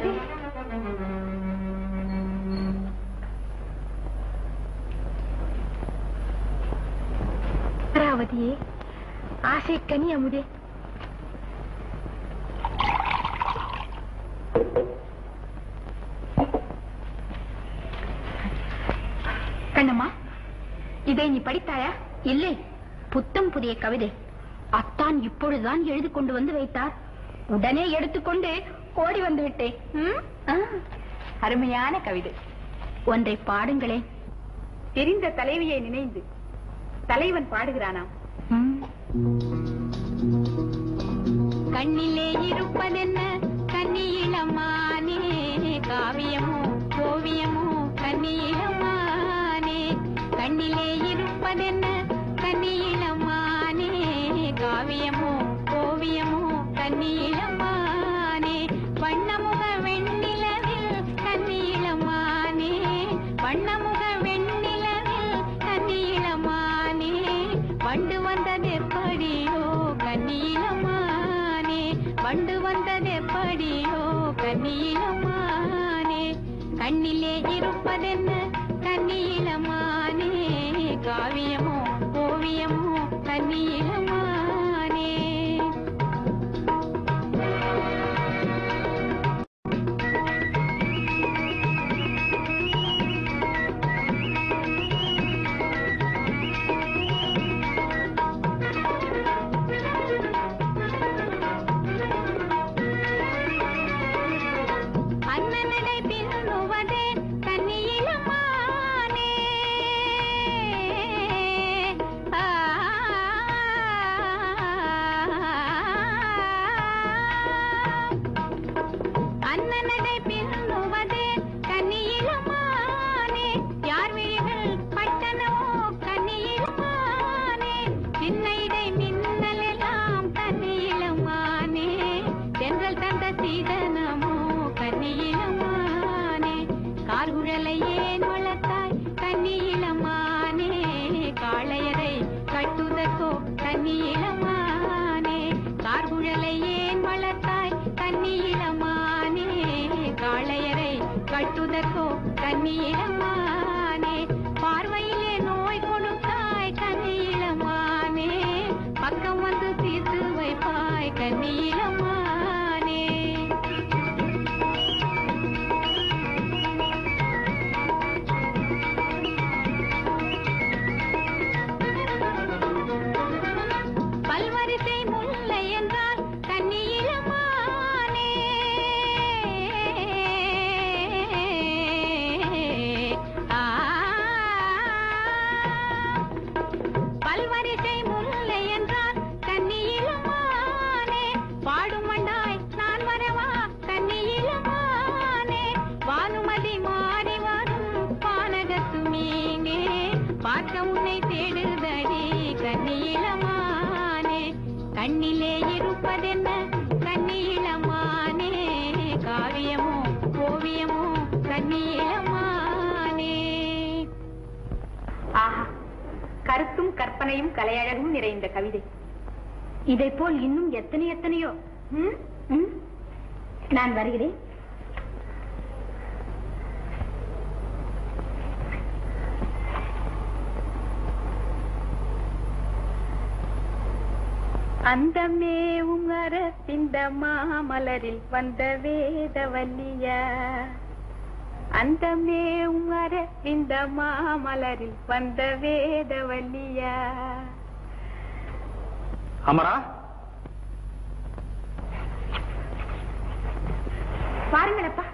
அமராவதி, அமராவதியே, ஆசை கனி அமுதே, கண்ணம்மா, இதை நீ படித்தாயா? இல்லை, புத்தம் புதிய கவிதை. அத்தான் இப்பொழுதுதான் எழுதி கொண்டு வந்து வைத்தார். உடனே எடுத்துக்கொண்டு ஓடி வந்து விட்டேன். அருமையான கவிதை. ஒன்றை பாடுங்களே. தெரிந்த தலைவியை நினைந்து தலைவன் பாடுகிறானாம். கண்ணிலே இருப்பதென்ன கன்னியிளமானே, காவியமோ ஓவியமோ கன்னியிளமானே. கண்ணிலே இருப்பதென்ன கன்னியிளமானே, காவியமோ ஓவியமோ கன்னியிளமானே. வண்ணமுக வெண்ணிலவில் கன்னியிளமானே, வண்ணமுக வெண்ணிலவில் கன்னியிளமானே. வண்டு வந்ததெப்படியோ கன்னியிளமானே, வண்டு வந்ததெப்படியோ கன்னியிளமானே. கண்ணிலே இருப்பதென்ன கன்னியிளமானே, காவியமோ ஓவியமோ கன்னியிளமானே. அண்ணனடை பின்னுவதே கன்னியிளமானே. அண்ணனடை பின்னுவதே கன்னியிளமானே. யார் விழிகள் பட்டனமோ கன்னியிளமானே. சின்ன இடை மின்னல் எல்லாம் கன்னியிளமானே. தென்றல் தந்த சீதனமோ கன்னியிளமானே. கார்குழலை ஏன் வளர்த்தாய் கன்னியிளமானே. காளையரை கட்டுதற்கோ கன்னியிளமானே. கார்குழலை ஏன் வளர்த்தாய் கன்னியிளமானே. காளையரை கட்டுதற்கோ கன்னியிளமானே. பார்வையிலே நோய் கொடுத்தாய் கன்னியிளமானே. பக்கம் வந்து தீர்த்து வைப்பாய் கன்னியிளமானே. பல்வரிசை முல்லை என்றால் கன்னியிளமானே. பல்வரிசை முல்லை என்றால் கன்னியிளமானே. பாடும் மண்டாய் நான் வரவா கன்னியிளமானே. வானுமதி மாறி வரும் பானகத்து மீனே. பார்க்க உன்னை தேடுதடி கன்னியிளமானே. கண்ணிலே இருப்பதென்ன கன்னியிளமானே. காவியமோ ஓவியமோ கன்னியிளமானே. ஆஹா, கருத்தும் கற்பனையும் கலையழகும் நிறைந்த கவிதை. இதை போல் இன்னும் எத்தனை எத்தனையோ. நான் வருகிறேன். அந்தமே உங்கர இந்த மாமலரில் வந்த வேதவல்லியா. அந்தமே உங்கர இந்த மாமலரில் வந்த வேதவல்லியா. அமரா, பாருங்களப்பா.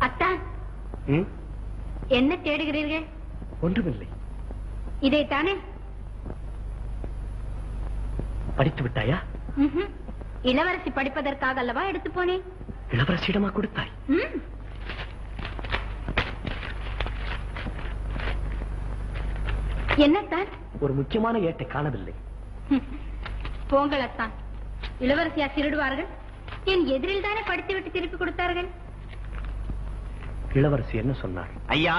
அத்தான், என்ன தேடுகிறீர்கள்? ஒன்றுமில்லை. இதைத்தானே? படித்து விட்டாயா? இளவரசி படிப்பதற்காக அல்லவா எடுத்து போனேன். இளவரசியிடமா கொடுத்தாய்? என்னத்தான்? ஒரு முக்கியமான ஏட்டை காணவில்லை. போங்களத்தான், இளவரசியா திருடுவார்கள்? என் எதிரில் தானே படித்துவிட்டு திருப்பி கொடுத்தார்கள். இளவரசி என்ன சொன்னார்? ஐயா,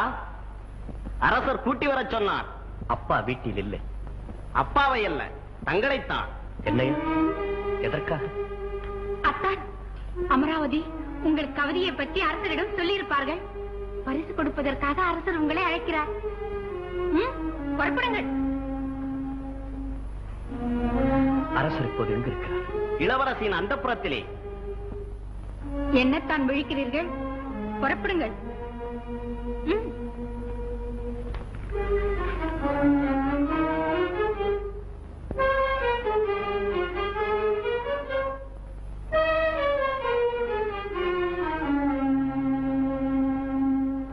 அரசர் கூட்டி வர சொன்னார். அப்பா வீட்டில் இல்லை. அப்பாவை அல்ல, தங்களைத்தான். என்னையா? எதற்காக? அத்தான், அமராவதி உங்கள் கவிதையை பற்றி அரசரிடம் சொல்லியிருப்பார்கள். பரிசு கொடுப்பதற்காக அரசர் உங்களை அழைக்கிறார். புறப்படுங்கள். அரசர் இப்போது எங்க இருக்கிறார்? இளவரசியின் அந்தப்புறத்திலே. என்னத்தான் விழிக்கிறீர்கள்? புறப்படுங்கள்.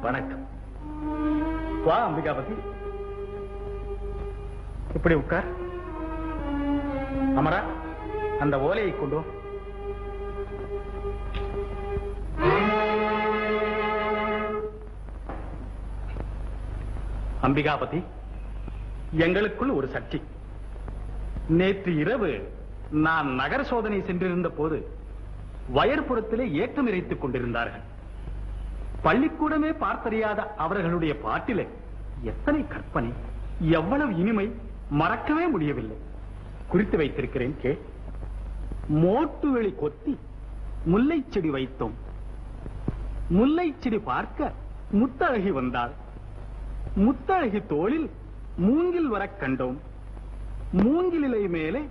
வணக்கம். வா அம்பிகாபதி, இப்படி உட்கார். அமரா, அந்த ஓலையை கொண்டு வா. அம்பிகாபதி, எங்களுக்குள் ஒரு சர்ச்சை. நேற்று இரவு நான் நகர சோதனை சென்றிருந்த போது வயற்புறத்திலே ஏற்றம் இறைத்துக் கொண்டிருந்தார்கள். பள்ளிக்கூடமே பார்த்தறியாத அவர்களுடைய பாட்டிலே எத்தனை கற்பனை, எவ்வளவு இனிமை, மறக்கவே முடியவில்லை. குறித்து வைத்திருக்கிறேன் கே. மோட்டு வெளி கொத்தி முல்லை செடி வைத்தோம். முல்லை செடி பார்க்க முத்தழகி வந்தாள். முத்தழகி தோளில் மூங்கில் வர கண்டோம். மூங்கிலிலை மேலே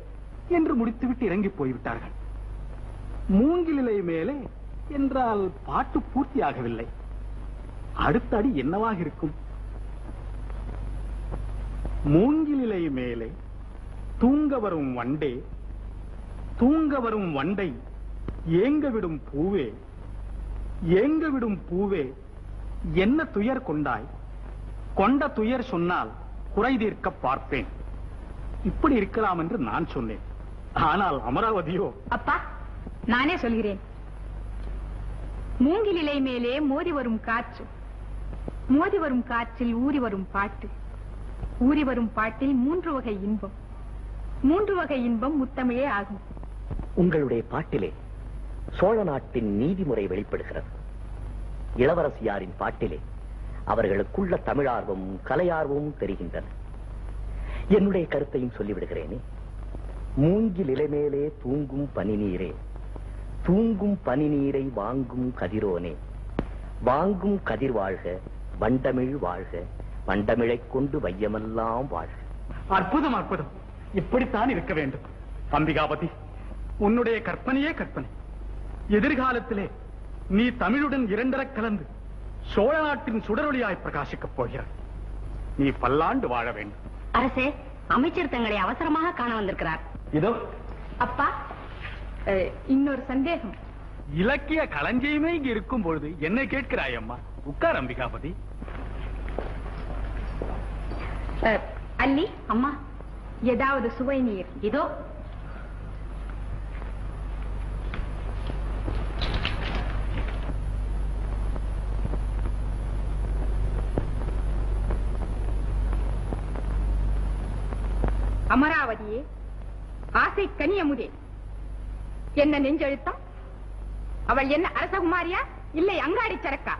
என்று முடித்துவிட்டு இறங்கி போய்விட்டார்கள். மூங்கிலிலை மேலே என்றால் பாட்டு பூர்த்தியாகவில்லை. அடுத்த அடி என்னவாக இருக்கும்? மூங்கிலிலை மேலே தூங்க வரும் வண்டே, தூங்க வரும் வண்டை ஏங்க விடும் பூவே, ஏங்க விடும் பூவே என்ன துயர் கொண்டாய், கொண்ட துயர் சொன்னால் குறை தீர்க்க பார்ப்பேன். இப்படி இருக்கலாம் என்று நான் சொன்னேன். ஆனால் அமராவதியோ, அப்பா நானே சொல்கிறேன். மூங்கிலிலை மேலே மோதி வரும் காற்று, மோதி வரும் காற்றில் ஊறி வரும் பாட்டு, ஊறி வரும் பாட்டில் 3 வகை இன்பம், 3 வகை இன்பம் முத்தமிழே ஆகும். உங்களுடைய பாட்டிலே சோழ நாட்டின் நீதிமுறை வெளிப்படுகிறது. இளவரசியாரின் பாட்டிலே அவர்களுக்குள்ள தமிழார்வமும் கலையார்வமும் தெரிகின்றன. என்னுடைய கருத்தையும் சொல்லிவிடுகிறேனே. மூங்கில் இலைமேலே தூங்கும் பனி நீரே, தூங்கும் பனி நீரை வாங்கும் கதிரோனே, வாங்கும் கதிர் வாழ்க, வண்டமிழ் வாழ்க, வண்டமிழைக் கொண்டு வையமெல்லாம் வாழ்க. அற்புதம், அற்புதம். இப்படித்தான் இருக்க வேண்டும். அம்பிகாபதி, உன்னுடைய கற்பனையே கற்பனை. எதிர்காலத்திலே நீ தமிழுடன் இரண்டரக் கலந்து சோழ நாட்டின் சுடரொளியாய் பிரகாசிக்கப் போகிறாய். நீ பல்லாண்டு வாழ வேண்டும். அரசே, அமைச்சர் தங்களை அவசரமாக காண வந்திருக்கிறார். இதோ. அப்பா, இன்னொரு சந்தேகம். இலக்கிய களஞ்சியமே இங்கு இருக்கும் பொழுது என்னை கேட்கிறாய் அம்மா? உட்கார் அம்பிகாபதி. அல்லி, அம்மா, ஏதாவது சுவை நீர் இதோ. அமராவதியே, ஆசை கனியமுதே, என்ன நெஞ்செழுத்தம்? அவள் என்ன அரசகுமாரியா இல்லை அங்காடி சரக்கா?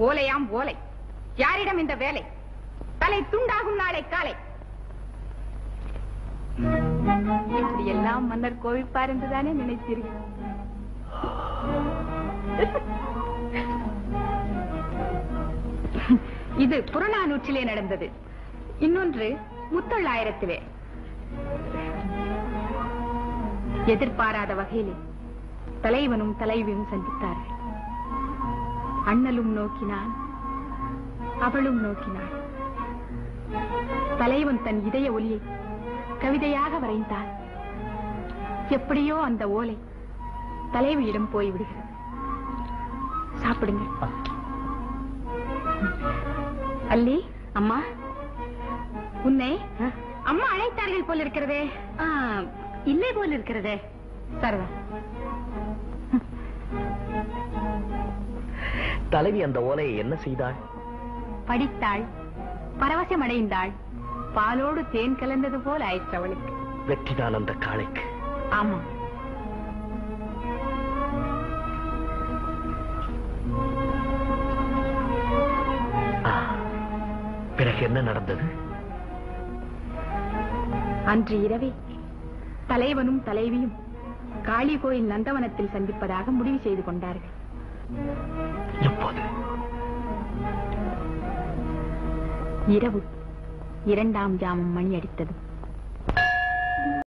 ஓலையாம் ஓலை. யாரிடம் இந்த வேலை? தலை துண்டாகும் நாளை காலை. இப்படி எல்லாம் மன்னர் கோவிப்பார் என்றுதானே நினைத்தீர்கள்? இது புறநானூற்றிலே நடந்தது. இன்னொன்று முத்தொள்ளாயிரத்திலே. எதிர்பாராத வகையிலே தலைவனும் தலைவியும் சந்தித்தார்கள். அண்ணலும் நோக்கினான், அவளும் நோக்கினாள். தலைவன் தன் இதய ஒலியை கவிதையாக வரைந்தான். எப்படியோ அந்த ஓலை தலைவியிடம் போய்விடுகிறது. சாப்பிடுங்கள். அல்லி, அம்மா, உன்னை அம்மா அழைத்தார்கள் போல் இருக்கிறதே. இல்லை போல் இருக்கிறதே. சரதா, தலைவி அந்த ஓலையை என்ன செய்தாள்? படித்தாள், பரவசம் அடைந்தாள். பாலோடு தேன் கலந்தது போல் ஆயிற்று அவளுக்கு. வெற்றிதான் அந்த காளைக்கு. ஆமா. பிறகு என்ன நடந்தது? அன்று இரவே தலைவனும் தலைவியும் காளி கோயில் நந்தவனத்தில் சந்திப்பதாக முடிவு செய்து கொண்டார்கள். எப்போது? இரவு 2ஆம் ஜாமம் மணி அடித்தது.